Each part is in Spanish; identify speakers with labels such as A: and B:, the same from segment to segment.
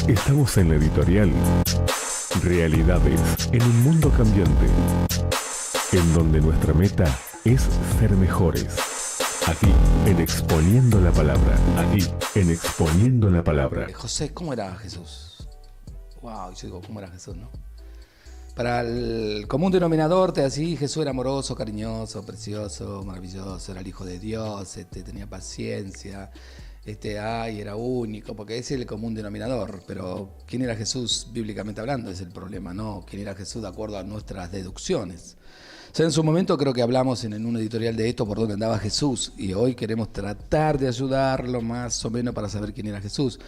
A: Estamos en la editorial Realidades en un mundo cambiante, en donde nuestra meta es ser mejores. Aquí, en Exponiendo la Palabra. Aquí, en Exponiendo la Palabra.
B: José, ¿cómo era Jesús? Wow, yo digo, ¿cómo era Jesús, no? Para el común denominador, te decía, Jesús era amoroso, cariñoso, precioso, maravilloso, era el Hijo de Dios, tenía paciencia, era único, porque ese es el común denominador. Pero ¿quién era Jesús bíblicamente hablando? Es el problema, ¿no? ¿Quién era Jesús de acuerdo a nuestras deducciones? O sea, en su momento creo que hablamos en un editorial de esto, por dónde andaba Jesús, y hoy queremos tratar de ayudarlo más o menos para saber quién era Jesús.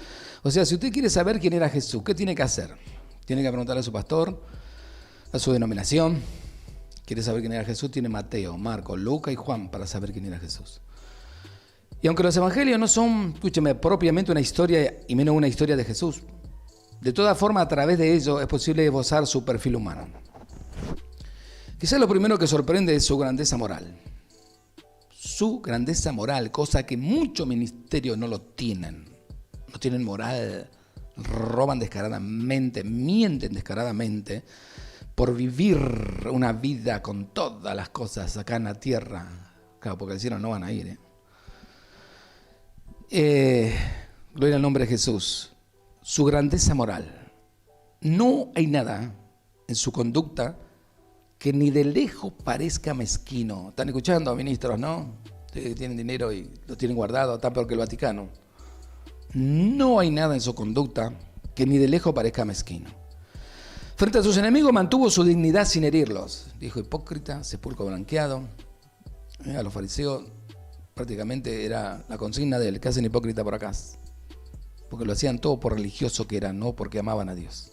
B: O sea, si usted quiere saber quién era Jesús, ¿qué tiene que hacer? Tiene que preguntarle a su pastor, a su denominación. Quiere saber quién era Jesús, tiene Mateo, Marcos, Lucas y Juan para saber quién era Jesús. Y aunque los evangelios no son, escúcheme, propiamente una historia y menos una historia de Jesús, de todas formas a través de ello es posible esbozar su perfil humano. Quizás lo primero que sorprende es su grandeza moral. Su grandeza moral, cosa que muchos ministerios no lo tienen. No tienen moral, roban descaradamente, mienten descaradamente por vivir una vida con todas las cosas acá en la tierra. Claro, porque al cielo no van a ir. Gloria al nombre de Jesús. Su grandeza moral. No hay nada en su conducta que ni de lejos parezca mezquino. ¿Están escuchando, ministros, no? Ustedes tienen dinero y lo tienen guardado, tan peor que el Vaticano. No hay nada en su conducta que ni de lejos parezca mezquino. Frente a sus enemigos mantuvo su dignidad sin herirlos. Dijo hipócrita, sepulcro blanqueado. A los fariseos prácticamente era la consigna de él, que hacen hipócrita por acá. Porque lo hacían todo por religioso que eran, no porque amaban a Dios.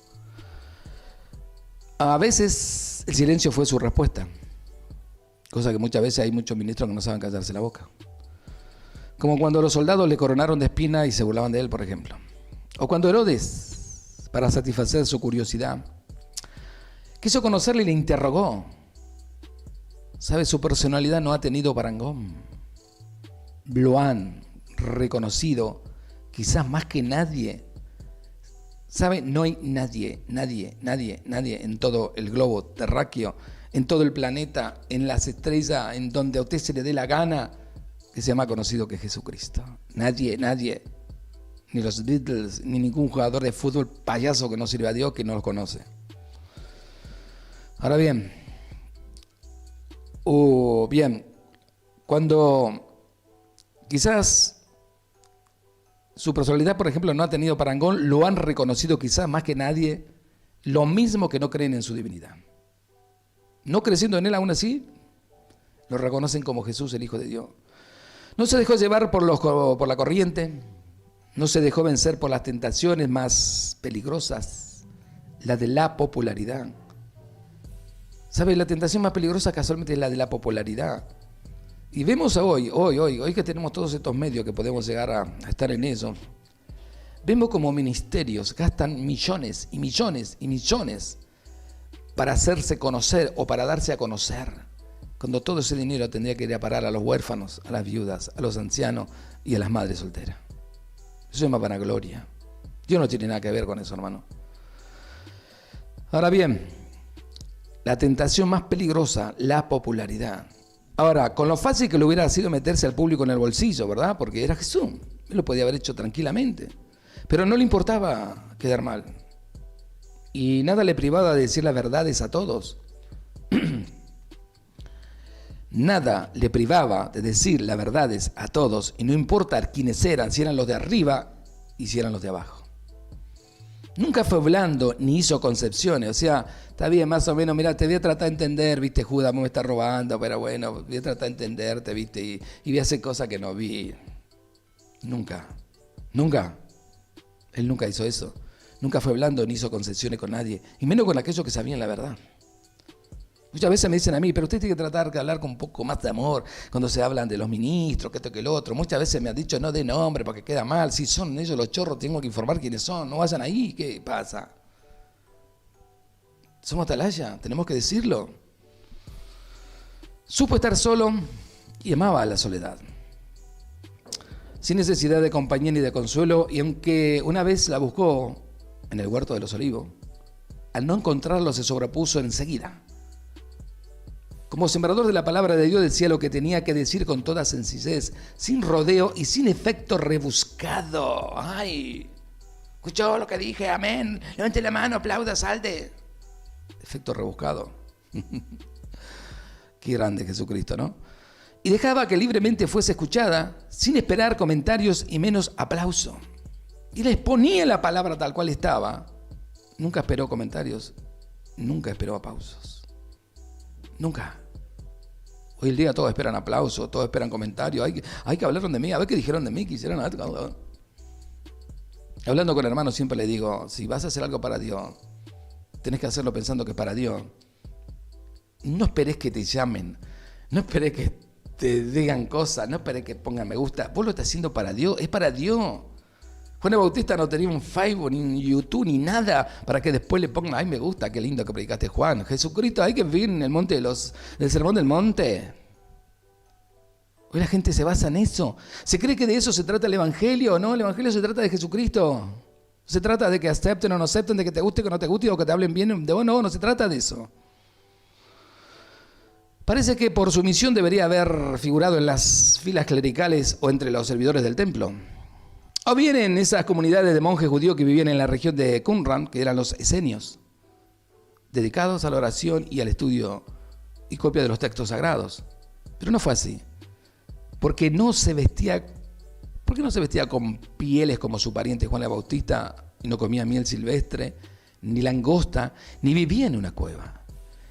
B: A veces el silencio fue su respuesta, cosa que muchas veces hay muchos ministros que no saben callarse la boca. Como cuando los soldados le coronaron de espina y se burlaban de él, por ejemplo. O cuando Herodes, para satisfacer su curiosidad, quiso conocerle y le interrogó. ¿Sabe? Su personalidad no ha tenido parangón. Lo han reconocido quizás más que nadie. ¿Sabe? No hay nadie en todo el globo terráqueo, en todo el planeta, en las estrellas, en donde a usted se le dé la gana, que sea más conocido que Jesucristo. Nadie, ni los Beatles, ni ningún jugador de fútbol payaso que no sirve a Dios que no los conoce. Ahora bien, cuando quizás su personalidad, por ejemplo, no ha tenido parangón, lo han reconocido quizás más que nadie, lo mismo que no creen en su divinidad. No creciendo en él aún así, lo reconocen como Jesús, el Hijo de Dios. No se dejó llevar por la corriente, no se dejó vencer por las tentaciones más peligrosas, la de la popularidad. ¿Sabe? La tentación más peligrosa casualmente es la de la popularidad. Y vemos hoy que tenemos todos estos medios que podemos llegar a estar en eso, vemos como ministerios gastan millones y millones y millones para hacerse conocer o para darse a conocer, cuando todo ese dinero tendría que ir a parar a los huérfanos, a las viudas, a los ancianos y a las madres solteras. Eso es más vanagloria. Dios no tiene nada que ver con eso, hermano. Ahora bien, la tentación más peligrosa, la popularidad. Ahora, con lo fácil que le hubiera sido meterse al público en el bolsillo, ¿verdad? Porque era Jesús. Él lo podía haber hecho tranquilamente. Pero no le importaba quedar mal. Y nada le privaba de decir las verdades a todos. Nada le privaba de decir las verdades a todos. Y no importa quiénes eran, si eran los de arriba y si eran los de abajo. Nunca fue blando ni hizo concepciones. O sea, está bien, más o menos, mira, te voy a tratar de entender, viste, Judas me está robando, pero bueno, voy a tratar de entenderte, viste, y voy a hacer cosas que no vi. Nunca. Él nunca hizo eso. Nunca fue blando ni hizo concesiones con nadie, y menos con aquellos que sabían la verdad. Muchas veces me dicen a mí, pero usted tiene que tratar de hablar con un poco más de amor cuando se hablan de los ministros, que esto que el otro. Muchas veces me han dicho no de nombre porque queda mal. Si son ellos los chorros, tengo que informar quiénes son. No vayan ahí, ¿qué pasa? Somos atalaya, tenemos que decirlo. Supo estar solo y amaba a la soledad. sin necesidad de compañía ni de consuelo, y aunque una vez la buscó en el huerto de los olivos, al no encontrarlo se sobrepuso enseguida. Como sembrador de la palabra de Dios decía lo que tenía que decir con toda sencillez, sin rodeo y sin efecto rebuscado. ¡Ay! ¿Escuchó lo que dije? Amén. Levante la mano, aplauda, salte. Efecto rebuscado. Qué grande Jesucristo, ¿no? Y dejaba que libremente fuese escuchada, sin esperar comentarios y menos aplauso. Y le exponía la palabra tal cual estaba. Nunca esperó comentarios, nunca esperó aplausos. Nunca. Hoy el día todos esperan aplausos, todos esperan comentarios. Hay que hablaron de mí, a ver qué dijeron de mí, quisieron. Hablando con hermanos siempre le digo, si vas a hacer algo para Dios, tenés que hacerlo pensando que es para Dios. No esperes que te llamen, no esperes que te digan cosas, no esperes que pongan me gusta. Vos lo estás haciendo para Dios, es para Dios. Juan el Bautista no tenía un Facebook, ni un YouTube, ni nada para que después le pongan, ay, me gusta, qué lindo que predicaste, Juan. Jesucristo hay que vivir en el monte del sermón del monte. Hoy la gente se basa en eso. ¿Se cree que de eso se trata el Evangelio? No, el Evangelio se trata de Jesucristo. Se trata de que acepten o no acepten, de que te guste o que no te guste, o que te hablen bien. No se trata de eso. Parece que por su misión debería haber figurado en las filas clericales o entre los servidores del templo. O bien en esas comunidades de monjes judíos que vivían en la región de Qumran, que eran los esenios, dedicados a la oración y al estudio y copia de los textos sagrados. Pero no fue así. ¿Por qué no se vestía con pieles como su pariente Juan el Bautista y no comía miel silvestre, ni langosta, ni vivía en una cueva?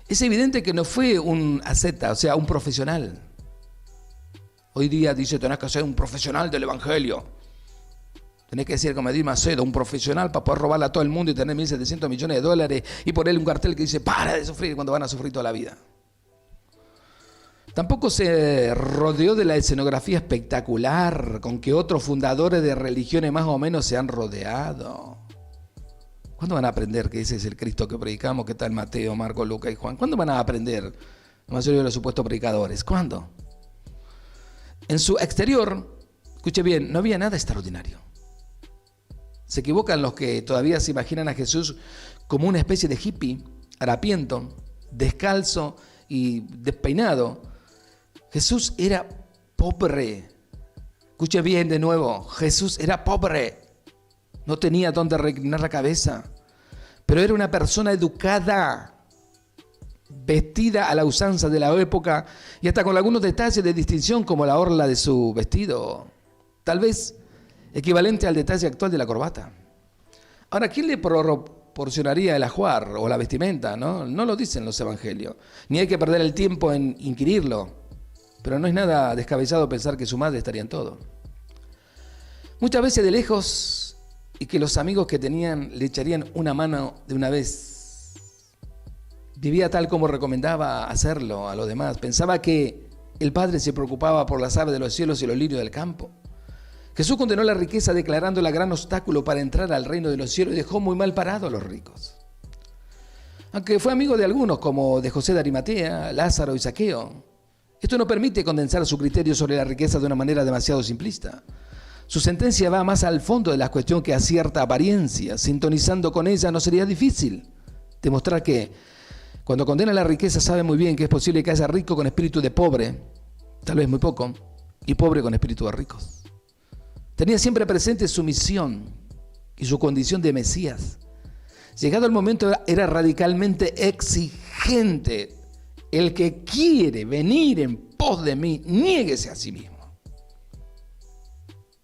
B: Es evidente que no fue un asceta, o sea, un profesional. Hoy día dice, tenés que ser un profesional del Evangelio. Tenés que decir, como Edith Macedo, un profesional para poder robarle a todo el mundo y tener 1.700 millones de dólares y ponerle un cartel que dice, para de sufrir, cuando van a sufrir toda la vida. Tampoco se rodeó de la escenografía espectacular con que otros fundadores de religiones más o menos se han rodeado. ¿Cuándo van a aprender que ese es el Cristo que predicamos, que está en Mateo, Marcos, Lucas y Juan? ¿Cuándo van a aprender la mayoría de los supuestos predicadores? ¿Cuándo? En su exterior, escuche bien, no había nada extraordinario. Se equivocan los que todavía se imaginan a Jesús como una especie de hippie, harapiento, descalzo y despeinado. Jesús era pobre. Escuche bien de nuevo, Jesús era pobre. No tenía dónde reclinar la cabeza, pero era una persona educada, vestida a la usanza de la época y hasta con algunos detalles de distinción como la orla de su vestido. Tal vez equivalente al detalle actual de la corbata. Ahora, ¿quién le proporcionaría el ajuar o la vestimenta? No lo dicen los evangelios. Ni hay que perder el tiempo en inquirirlo. Pero no es nada descabellado pensar que su madre estaría en todo. Muchas veces de lejos y que los amigos que tenían le echarían una mano de una vez. Vivía tal como recomendaba hacerlo a los demás. Pensaba que el Padre se preocupaba por las aves de los cielos y los lirios del campo. Jesús condenó la riqueza declarando la gran obstáculo para entrar al reino de los cielos y dejó muy mal parados a los ricos. Aunque fue amigo de algunos como de José de Arimatea, Lázaro y Zaqueo, esto no permite condensar su criterio sobre la riqueza de una manera demasiado simplista. Su sentencia va más al fondo de la cuestión que a cierta apariencia. Sintonizando con ella no sería difícil demostrar que cuando condena la riqueza sabe muy bien que es posible que haya rico con espíritu de pobre, tal vez muy poco, y pobre con espíritu de ricos. Tenía siempre presente su misión y su condición de Mesías. Llegado el momento era radicalmente exigente. El que quiere venir en pos de mí, niéguese a sí mismo.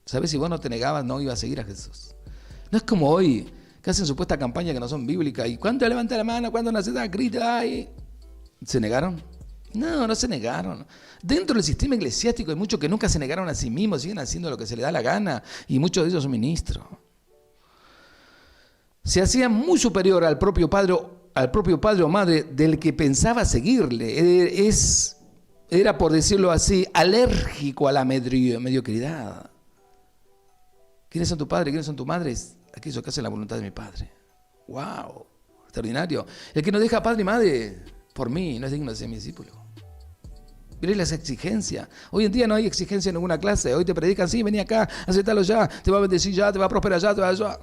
B: ¿Sabes? Si vos no te negabas, no ibas a seguir a Jesús. No es como hoy, que hacen supuesta campaña que no son bíblicas. ¿Y cuándo levanta la mano? ¿Cuándo nace la grita? ¿Se negaron? No se negaron. Dentro del sistema eclesiástico hay muchos que nunca se negaron a sí mismos, siguen haciendo lo que se les da la gana, y muchos de ellos son ministros. Se hacía muy superior al propio padre o madre del que pensaba seguirle. Era, por decirlo así, alérgico a la mediocridad. ¿Quiénes son tu padre? ¿Quiénes son tus madres? Aquellos que hacen la voluntad de mi Padre. ¡Wow! Extraordinario. El que no deja padre y madre por mí no es digno de ser mi discípulo. Mirá las exigencias. Hoy en día no hay exigencia en ninguna clase. Hoy te predican, sí, vení acá, aceptalo ya, te va a bendecir ya, te va a prosperar ya, te va a allá.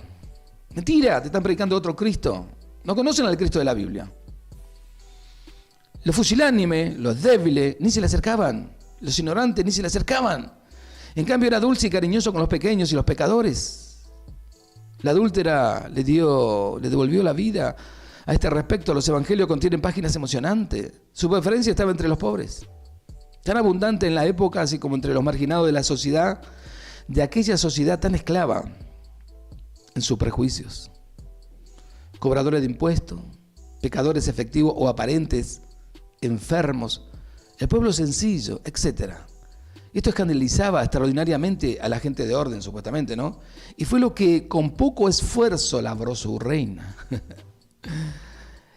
B: Mentira, te están predicando otro Cristo. No conocen al Cristo de la Biblia. Los fusilánimes, los débiles, ni se le acercaban. Los ignorantes ni se le acercaban. En cambio era dulce y cariñoso con los pequeños y los pecadores. La adúltera le devolvió la vida. A este respecto, los evangelios contienen páginas emocionantes. Su preferencia estaba entre los pobres. Tan abundante en la época, así como entre los marginados de la sociedad, de aquella sociedad tan esclava en sus prejuicios. Cobradores de impuestos, pecadores efectivos o aparentes, enfermos, el pueblo sencillo, etc. Esto escandalizaba extraordinariamente a la gente de orden, supuestamente, ¿no? Y fue lo que con poco esfuerzo labró su reina.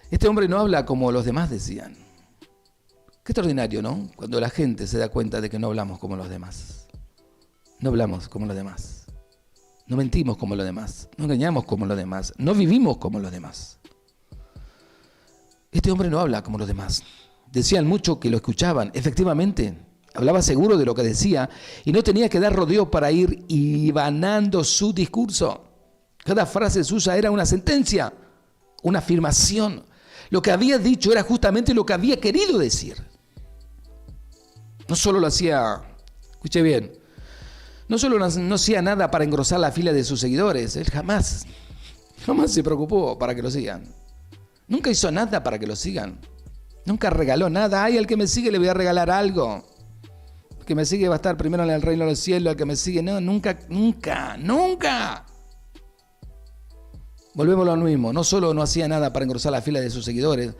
B: Este hombre no habla como los demás decían. Qué extraordinario, ¿no? Cuando la gente se da cuenta de que no hablamos como los demás. No hablamos como los demás. No mentimos como los demás. No engañamos como los demás. No vivimos como los demás. Este hombre no habla como los demás. Decían mucho que lo escuchaban. Efectivamente, hablaba seguro de lo que decía y no tenía que dar rodeo para ir hilvanando su discurso. Cada frase suya era una sentencia, una afirmación. Lo que había dicho era justamente lo que había querido decir. No solo lo hacía, escuche bien, no solo no hacía nada para engrosar la fila de sus seguidores, él jamás se preocupó para que lo sigan. Nunca hizo nada para que lo sigan. Nunca regaló nada. Ay, al que me sigue le voy a regalar algo. El que me sigue va a estar primero en el reino de los cielos, al que me sigue, no, nunca. Volvemos a lo mismo, no solo no hacía nada para engrosar la fila de sus seguidores,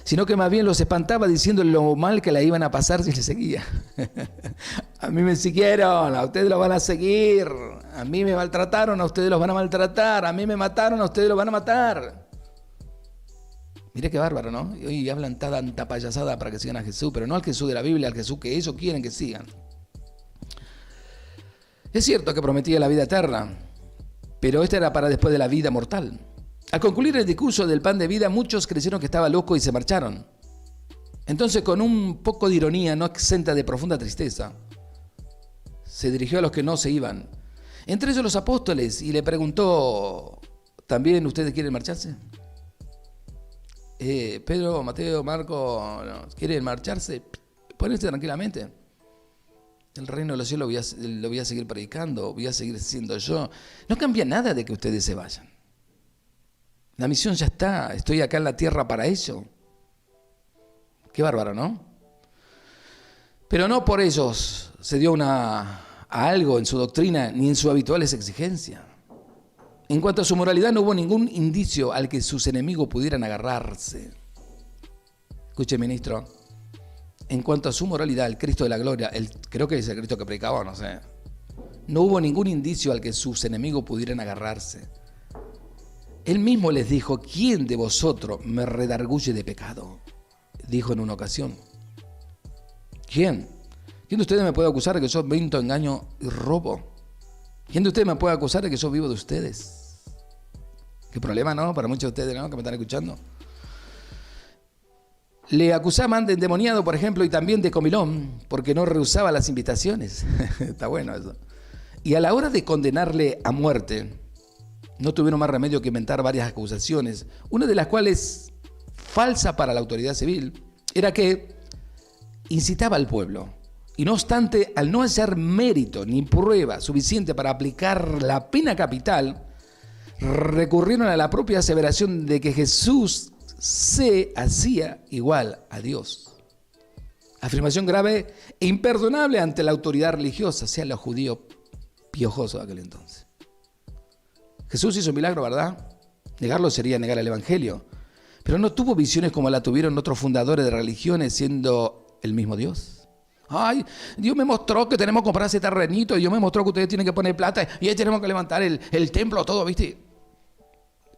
B: sino que más bien los espantaba diciéndole lo mal que la iban a pasar si les seguía. A mí me siguieron, a ustedes los van a seguir. A mí me maltrataron, a ustedes los van a maltratar. A mí me mataron, a ustedes los van a matar. Mire qué bárbaro, ¿no? Y hoy hablan tanta payasada para que sigan a Jesús, pero no al Jesús de la Biblia, al Jesús que ellos quieren que sigan. Es cierto que prometía la vida eterna, pero esta era para después de la vida mortal. Al concluir el discurso del pan de vida, muchos creyeron que estaba loco y se marcharon. Entonces, con un poco de ironía, no exenta de profunda tristeza, se dirigió a los que no se iban, entre ellos los apóstoles, y le preguntó, ¿también ustedes quieren marcharse? Pedro, Mateo, Marco, ¿quieren marcharse? Pónganse tranquilamente. El reino de los cielos lo voy a seguir predicando, voy a seguir siendo yo. No cambia nada de que ustedes se vayan. La misión ya está, estoy acá en la tierra para eso. Qué bárbaro, ¿no? Pero no por ellos se dio a algo en su doctrina ni en sus habituales exigencias. En cuanto a su moralidad, no hubo ningún indicio al que sus enemigos pudieran agarrarse. Escuche, ministro. En cuanto a su moralidad, el Cristo de la gloria, creo que es el Cristo que predicaba, no sé. No hubo ningún indicio al que sus enemigos pudieran agarrarse. Él mismo les dijo, ¿quién de vosotros me redarguye de pecado? Dijo en una ocasión. ¿Quién? ¿Quién de ustedes me puede acusar de que yo miento, engaño y robo? ¿Quién de ustedes me puede acusar de que yo vivo de ustedes? Qué problema, ¿no? Para muchos de ustedes, ¿no? Que me están escuchando. Le acusaban de endemoniado, por ejemplo, y también de comilón, porque no rehusaba las invitaciones. Está bueno eso. Y a la hora de condenarle a muerte, no tuvieron más remedio que inventar varias acusaciones, una de las cuales, falsa para la autoridad civil, era que incitaba al pueblo. Y no obstante, al no hallar mérito ni prueba suficiente para aplicar la pena capital, recurrieron a la propia aseveración de que Jesús se hacía igual a Dios. Afirmación grave e imperdonable ante la autoridad religiosa, sea los judíos piojosos de aquel entonces. Jesús hizo un milagro, ¿verdad? Negarlo sería negar el Evangelio. Pero no tuvo visiones como la tuvieron otros fundadores de religiones siendo el mismo Dios. Ay, Dios me mostró que tenemos que comprar ese terrenito, y Dios me mostró que ustedes tienen que poner plata y ahí tenemos que levantar el templo, todo, ¿viste?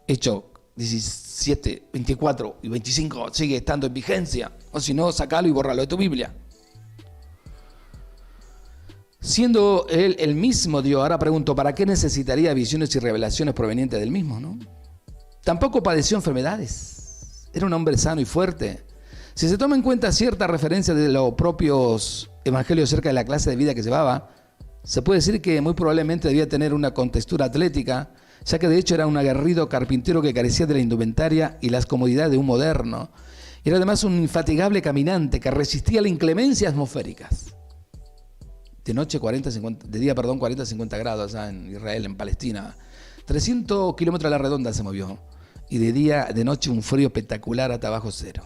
B: Hecho 17, 24 y 25 sigue estando en vigencia. O si no, sacalo y borralo de tu Biblia. Siendo él el mismo Dios, ahora pregunto, ¿para qué necesitaría visiones y revelaciones provenientes del mismo, no? Tampoco padeció enfermedades. Era un hombre sano y fuerte. Si se toma en cuenta cierta referencia de los propios evangelios acerca de la clase de vida que llevaba, se puede decir que muy probablemente debía tener una contextura atlética, ya que de hecho era un aguerrido carpintero que carecía de la indumentaria y las comodidades de un moderno. Era además un infatigable caminante que resistía a las inclemencias atmosféricas. De día 40, 50 grados allá en Israel, en Palestina. 300 kilómetros a la redonda se movió. Y de noche un frío espectacular hasta bajo cero.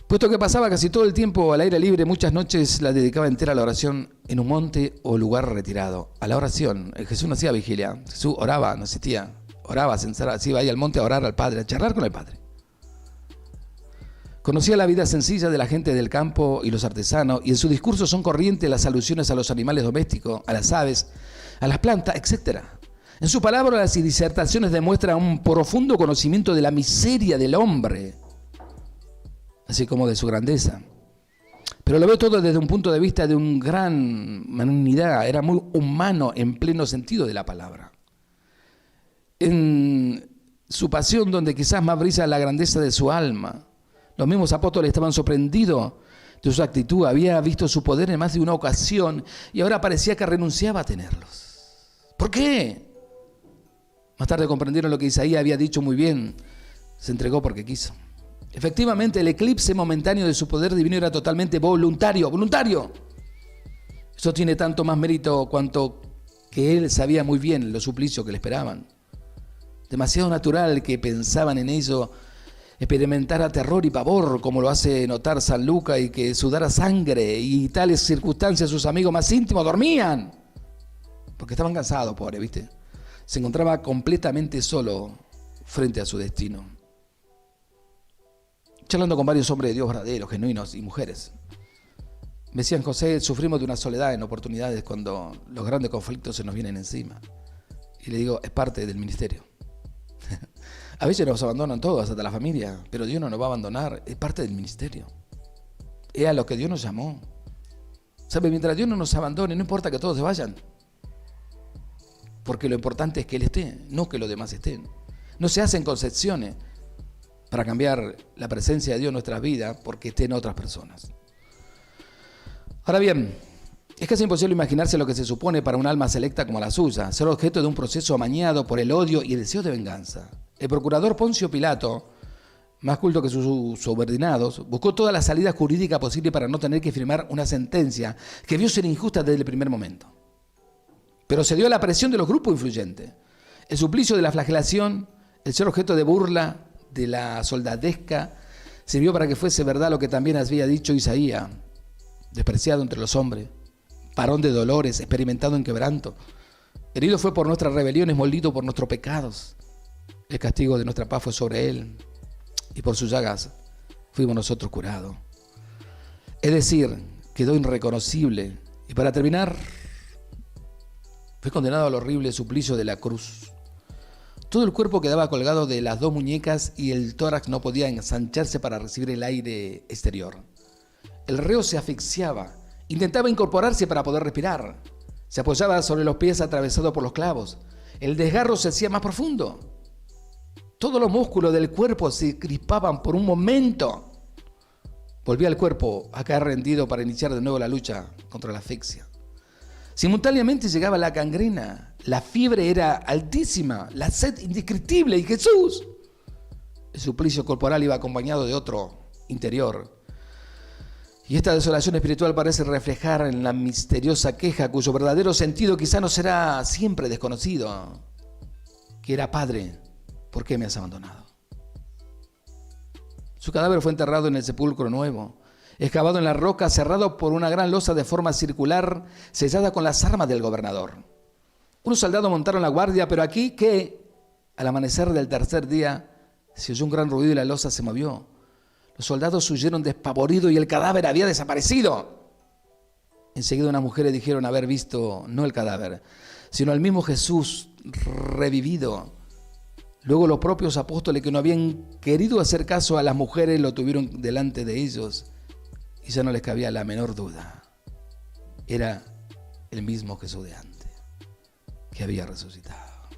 B: Puesto que pasaba casi todo el tiempo al aire libre, muchas noches la dedicaba entera a la oración en un monte o lugar retirado. A la oración. Jesús no hacía vigilia. Jesús oraba, no existía. Oraba, se iba ahí al monte a orar al Padre, a charlar con el Padre. Conocía la vida sencilla de la gente del campo y los artesanos, y en su discurso son corrientes las alusiones a los animales domésticos, a las aves, a las plantas, etc. En sus palabras y disertaciones demuestra un profundo conocimiento de la miseria del hombre, así como de su grandeza. Pero lo veo todo desde un punto de vista de una gran humanidad. Era muy humano en pleno sentido de la palabra. En su pasión, donde quizás más brilla la grandeza de su alma, los mismos apóstoles estaban sorprendidos de su actitud. Había visto su poder en más de una ocasión y ahora parecía que renunciaba a tenerlos. ¿Por qué? Más tarde comprendieron lo que Isaías había dicho muy bien. Se entregó porque quiso. Efectivamente, el eclipse momentáneo de su poder divino era totalmente voluntario. ¡Voluntario! Eso tiene tanto más mérito cuanto que él sabía muy bien los suplicios que le esperaban. Demasiado natural que pensaban en ello, experimentara terror y pavor, como lo hace notar San Lucas, y que sudara sangre, y tales circunstancias sus amigos más íntimos dormían, porque estaban cansados, pobre, ¿viste? Se encontraba completamente solo frente a su destino. Charlando con varios hombres de Dios verdaderos, genuinos y mujeres, me decían: José, sufrimos de una soledad en oportunidades cuando los grandes conflictos se nos vienen encima. Y le digo, es parte del ministerio. A veces nos abandonan todos, hasta la familia, pero Dios no nos va a abandonar, es parte del ministerio. Es a lo que Dios nos llamó. ¿Sabe? Mientras Dios no nos abandone, no importa que todos se vayan. Porque lo importante es que Él esté, no que los demás estén. No se hacen concesiones para cambiar la presencia de Dios en nuestras vidas porque estén otras personas. Ahora bien, es casi imposible imaginarse lo que se supone para un alma selecta como la suya, ser objeto de un proceso amañado por el odio y el deseo de venganza. El procurador Poncio Pilato, más culto que sus subordinados, buscó todas las salidas jurídicas posibles para no tener que firmar una sentencia que vio ser injusta desde el primer momento. Pero cedió a la presión de los grupos influyentes. El suplicio de la flagelación, el ser objeto de burla de la soldadesca, sirvió para que fuese verdad lo que también había dicho Isaías: despreciado entre los hombres, varón de dolores, experimentado en quebranto. Herido fue por nuestras rebeliones, molido por nuestros pecados. El castigo de nuestra paz fue sobre él, y por sus llagas fuimos nosotros curados. Es decir, quedó irreconocible. Y para terminar, fue condenado al horrible suplicio de la cruz. Todo el cuerpo quedaba colgado de las dos muñecas y el tórax no podía ensancharse para recibir el aire exterior. El reo se asfixiaba, intentaba incorporarse para poder respirar. Se apoyaba sobre los pies atravesados por los clavos. El desgarro se hacía más profundo. Todos los músculos del cuerpo se crispaban por un momento. Volvía el cuerpo a caer rendido para iniciar de nuevo la lucha contra la asfixia. Simultáneamente llegaba la gangrena, la fiebre era altísima, la sed indescriptible, y Jesús, el suplicio corporal iba acompañado de otro interior. Y esta desolación espiritual parece reflejar en la misteriosa queja cuyo verdadero sentido quizá no será siempre desconocido, que era: Padre, ¿por qué me has abandonado? Su cadáver fue enterrado en el sepulcro nuevo, excavado en la roca, cerrado por una gran losa de forma circular, sellada con las armas del gobernador. Unos soldados montaron la guardia, pero aquí que, al amanecer del tercer día, se oyó un gran ruido y la losa se movió. Los soldados huyeron despavoridos y el cadáver había desaparecido. Enseguida unas mujeres dijeron haber visto no el cadáver, sino al mismo Jesús revivido. Luego los propios apóstoles, que no habían querido hacer caso a las mujeres, lo tuvieron delante de ellos y ya no les cabía la menor duda. Era el mismo Jesús de antes, que había resucitado.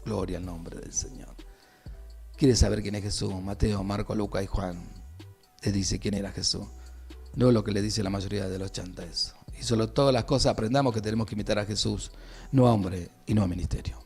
B: Gloria al nombre del Señor. ¿Quieres saber quién es Jesús? Mateo, Marco, Lucas y Juan le dice quién era Jesús. No lo que le dice la mayoría de los chantas eso. Y sobre todas las cosas aprendamos que tenemos que imitar a Jesús, no a hombre y no a ministerio.